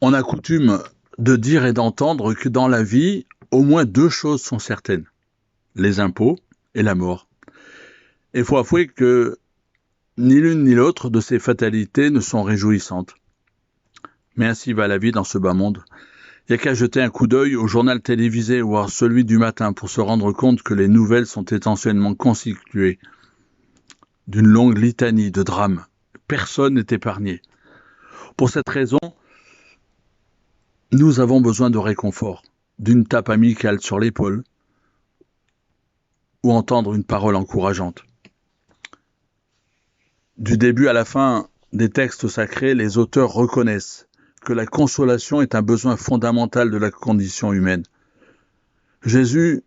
On a coutume de dire et d'entendre que dans la vie, au moins deux choses sont certaines, les impôts et la mort. Et il faut avouer que ni l'une ni l'autre de ces fatalités ne sont réjouissantes. Mais ainsi va la vie dans ce bas monde. Il n'y a qu'à jeter un coup d'œil au journal télévisé ou à celui du matin pour se rendre compte que les nouvelles sont essentiellement constituées d'une longue litanie de drames. Personne n'est épargné. Pour cette raison, nous avons besoin de réconfort, d'une tape amicale sur l'épaule ou entendre une parole encourageante. Du début à la fin des textes sacrés, les auteurs reconnaissent que la consolation est un besoin fondamental de la condition humaine. Jésus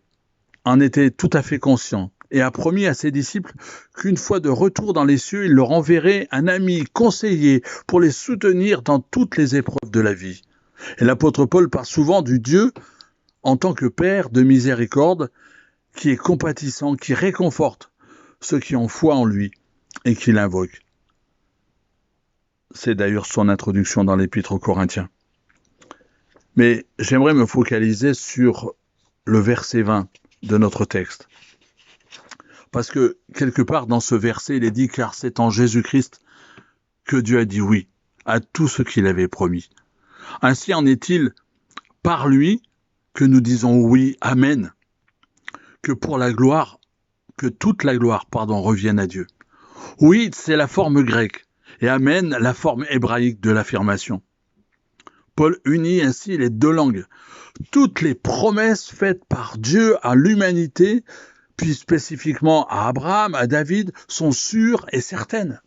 en était tout à fait conscient et a promis à ses disciples qu'une fois de retour dans les cieux, il leur enverrait un ami conseiller pour les soutenir dans toutes les épreuves de la vie. Et l'apôtre Paul parle souvent du Dieu en tant que Père de miséricorde, qui est compatissant, qui réconforte ceux qui ont foi en lui et qui l'invoquent. C'est d'ailleurs son introduction dans l'Épître aux Corinthiens. Mais j'aimerais me focaliser sur le verset 20 de notre texte. Parce que quelque part dans ce verset, il est dit « Car c'est en Jésus-Christ que Dieu a dit oui à tout ce qu'il avait promis. » Ainsi en est-il par lui que nous disons oui, amen, que pour la gloire, que toute la gloire, revienne à Dieu. Oui, c'est la forme grecque, et amen, la forme hébraïque de l'affirmation. Paul unit ainsi les deux langues. Toutes les promesses faites par Dieu à l'humanité, puis spécifiquement à Abraham, à David, sont sûres et certaines.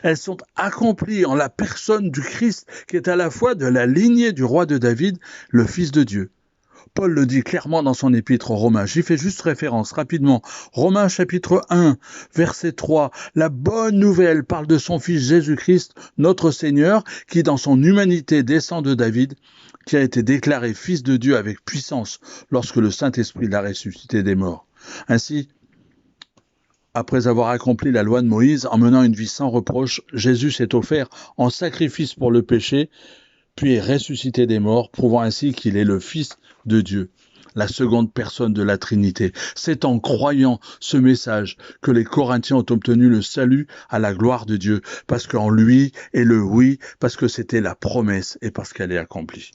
Elles sont accomplies en la personne du Christ, qui est à la fois de la lignée du roi de David, le Fils de Dieu. Paul le dit clairement dans son épître aux Romains. J'y fais juste référence rapidement. Romains chapitre 1, verset 3. La bonne nouvelle parle de son Fils Jésus-Christ, notre Seigneur, qui dans son humanité descend de David, qui a été déclaré Fils de Dieu avec puissance lorsque le Saint-Esprit l'a ressuscité des morts. Ainsi, après avoir accompli la loi de Moïse en menant une vie sans reproche, Jésus s'est offert en sacrifice pour le péché, puis est ressuscité des morts, prouvant ainsi qu'il est le Fils de Dieu, la seconde personne de la Trinité. C'est en croyant ce message que les Corinthiens ont obtenu le salut à la gloire de Dieu, parce qu'en lui est le oui, parce que c'était la promesse et parce qu'elle est accomplie.